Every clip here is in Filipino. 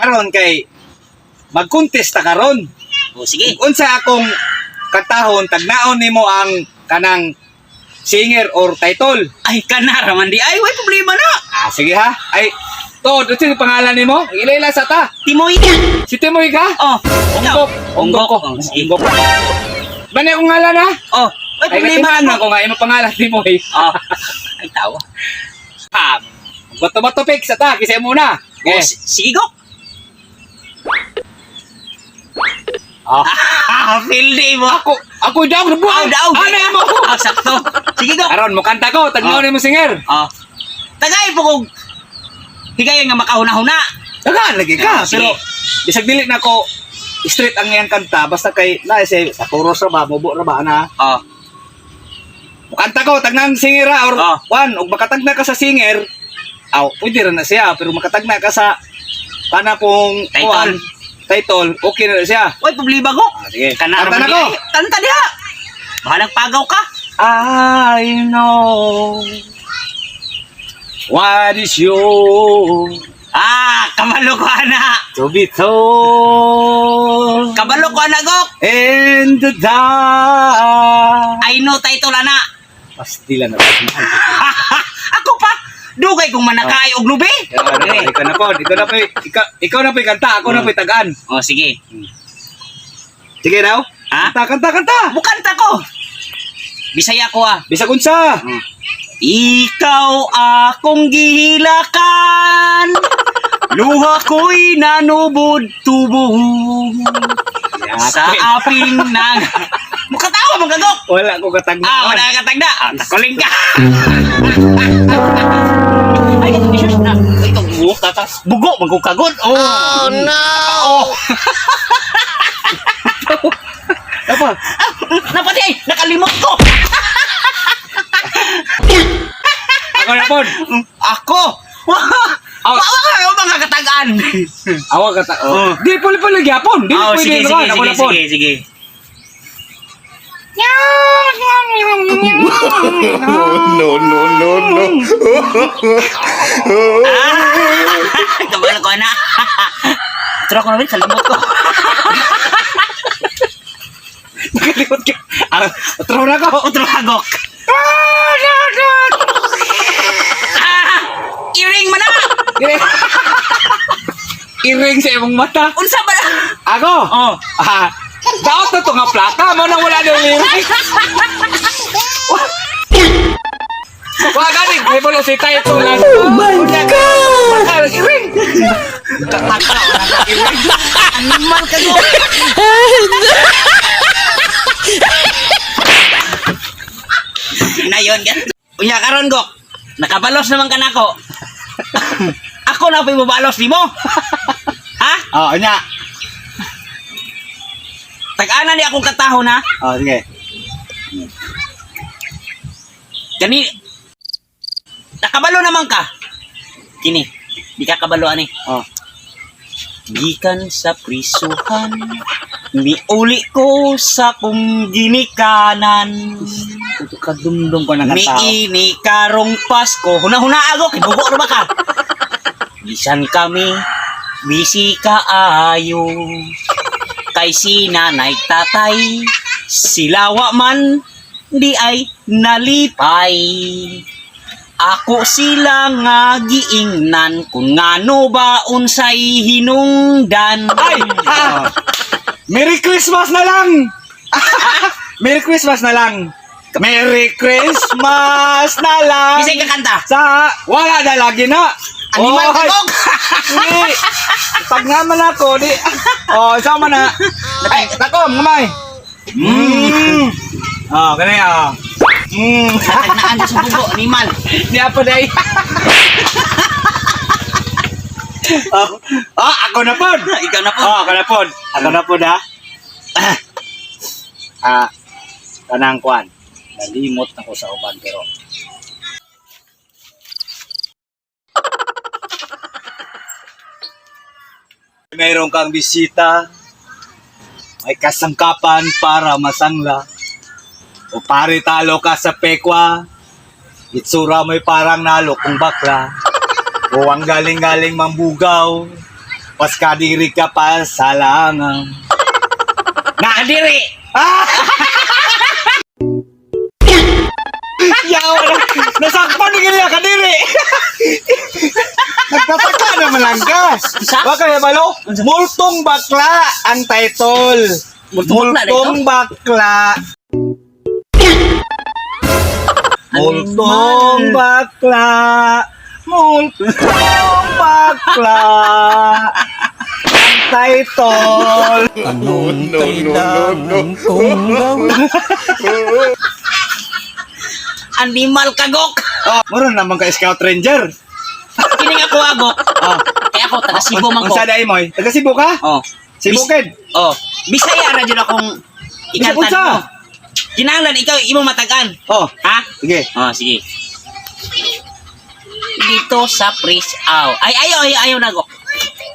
karon kay mag-contest ta karon. O sige. Kung unsa akong katahon tagnaon nimo ang kanang singer or title. Ay, kanara man di. Ay, way problema na. Sige ha. Ay, to, doon yung pangalan nimo. Ila-ila sa ta. Timoy. Si Timoy ka? Oh, Unggok. Unggok ko. Oh, sige. Unggok. Bani akong ngalan ha? Oh, way Ay, problema katimaan na. ako nga. Imo pangalan Timoy. Oh. Ay, tawa. Bato-bato pick sa ta. Kisay muna. Oh, Okay. sige go. Ah. Feel day mo. Ako daw. Nabuhay. Daw. Ano mo? Sakto. Sige go. Aron, mo kanta ko. Tagnaon nimo singer. Oh. Tagay po kong higayon nga makahuna-huna. Dagan lagi ka. Sige. Pero, bisag dili na ko straight ang iyang kanta. Basta kay, na, sa chorus ra ba, mubo ra ba, na. Oh. Mukanta ko, tagnan singer ra, or Oh. ug makatagna ka sa singer, pwede rin na siya, pero makatagna ka sa kana pong title, okay na siya. Way problema go. Sige, Kanara kanta man na di. ko. Ay, kanta diha. Bahalang pagaw ka. I know what is your Kabalo ko ana. to be told Kabalo ko ana go. in the dark. I know title ana. Pastila na. Ako pa. Dugay kong manakay og lubi. Ikaw na po, ikaw na po kanta, ako na po tagaan. Oh, sige. Sige daw. Ha? Kanta. Bukanta ko. Bisaya ko Bisag unsa. Ikaw akong gihilakan. Luha ko'y nanubod-tubog. Sa aping nang... Mukatawa mong gagok. Wala ko katagna. Wala ka tagda. Takuling ka. Ay, Jesus na. Ikaw buhok tatas. Bugo, magkukagod. Oh, no. Apa? Napatay, nakalimot ko. Ako na po. Ako. Awa mga katagaan. Awa kata. Di puli gyapon. Di pwede naman. Ako na po. Sige. No. Kabalo ko na. Tara ko na rin, kalimot ko. Nakalimot ka. Utraw na ko. Utragok. Iring man na. Iring sa imong mata. Unsa ba na? Ako? Daot na to nga plaka. Mo nang wala na yung wag galing. May bolo si tayo ito lang. Oh my God! Iring. Animal ka go. Na yun. Unya karon go. Nakabalos naman ka na ko. Ako na pa ibabalos di mo. Ha? Anya. Tag-ana ni akong katahon ha. Sige. Kani nakabalo naman ka. Kini, di ka kabalo ani. Gikan sa prisuhan, miuli ko sa kong ginikanan. Kadumdum ko na katao. Miini karong Pasko. Huna-huna ako, kibugo na ba ka? Bisan kami, bisi kaayo. Kay si nanay tatay, silawa man, di ay nalipay. Ako sila nga giingnan kung ngano ba unsay hinungdan. Ay! Merry Christmas na lang! Merry Christmas na lang! Merry Christmas na lang! Bisay ka kanta. Sa wala na lagi na! Animal ka ko. Di! Pag naman ako, di... sama na! Ay, takom, gamay! Ganyan, Tagnaan sa bugo, animal. Di apa day. Ako na pod. Ikaw na po. Ako na pod. Ako na pod ha. Kanang kwan. Nalimot na ko sa uban pero. Mayroon kang bisita. May kasangkapan para masangla. O pare talo ka sa pekwa. Itsura mo'y parang nalo kung bakla. O ang galing-galing mambugaw. Pas kadiri ka pa sa langang. Kadiri. Yawa na. Nasakpan ni ganyan kadiri. Nagtataka naman lang ka. Isa? Baka ya balo? Multong bakla ang title. Multong bakla, Multong bakla. Multong bakla. Multong bakla. Ang title. No, no, no, no. Animal kagok. Oh, mura naman ka Scout Ranger. Kining ako agok. Kaya ako taga Cebu man ko. Unsa day mo? Taga Cebu ka? Oh. Cebu kid. Oh. Bisaya ra jud akong Bisaya ikantan unsa? mo. Kinahanglan ikaw imong matagan. Oh, Ha? sige. Oh, sige. Dito sa Prisaw. Ay, ayaw na go.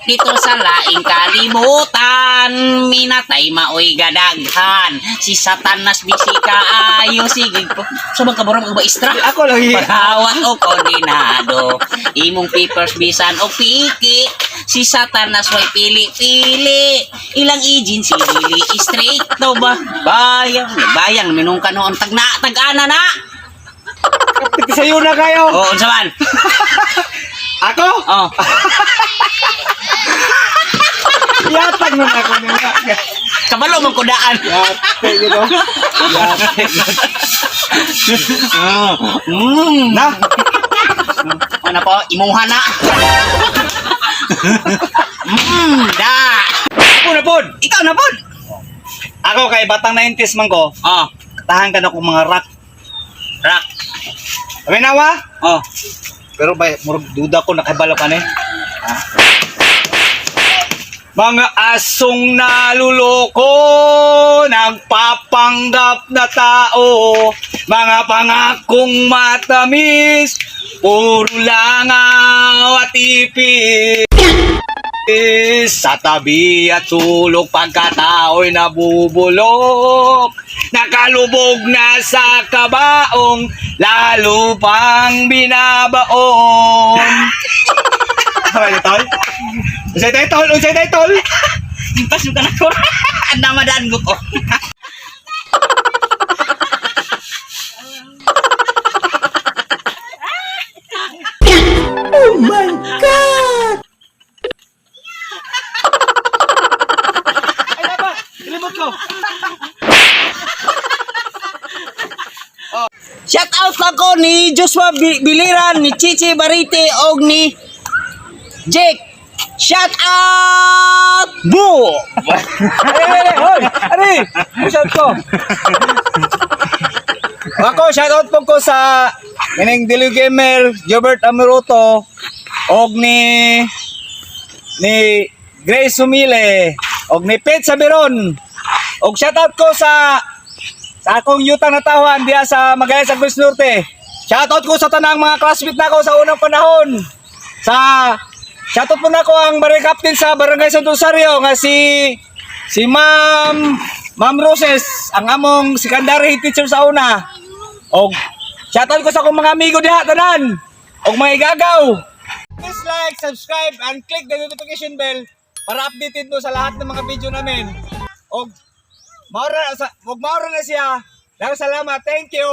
Dito sa laing kalimutan, minatay maoy gadaghan. Si Satanas bisika ayo sige ko. So magkaburang ang maestra. Ako lang Paghawat o kondinado, imong papers bisan o piki. Si Satanas way pili-pili. Ilang agency dili straight to ba? Bayang minung ka noon tag-ana na. Sayo na kayo. Oo, unsa man? Ako? Oh. Yatag na ako nila. Kabalo man ko daan. Yatag ito. Yatag. Na? Ano po? Imuha na. Da. Ako na pod. Ikaw na pod. Ako kay batang 90s man ko. Oh, Tahan ka na kong mga rock. rock. Kami nawa? Oh. Pero ba, murag duda ko nakibalo ka ni. Mga asong naluloko, nagpapanggap na tao, mga pangakong matamis, puro langaw at ipis. Sa tabi at sulok pagkatao'y nabubulok, nakalubog na sa kabaong, lalo pang binabaon. Ay, tol. Unsay tay tol. Pasok ka na ko. Ang namadaan ko ko. Ay, apa? Ilimot ko. Shout out ako ni Joshua Biliran, ni Chichi Barite, og ni Jake. Shout out! Boo! Hoy! Ari! Shout ko! Ako, shoutout po ko sa Ining Dilu Gamer, Jobert Amiroto, og ni Grace Humile, og ni Pete Sabiron. Og shoutout ko sa akong yutang natawan diya sa Magallanes sa Cruz Norte. Shoutout ko sa tanang mga classmate nako sa unang panahon. Shoutout po na ko ang barangay captain sa Barangay Santo Rosario nga si Ma'am Roses, ang among secondary teacher sa una. Og shoutout ko sa akong mga amigo diha tanan. Og mga igagaw. Please like, subscribe, and click the notification bell para updated mo sa lahat ng mga video namin. Og maura na siya. Salamat. Thank you.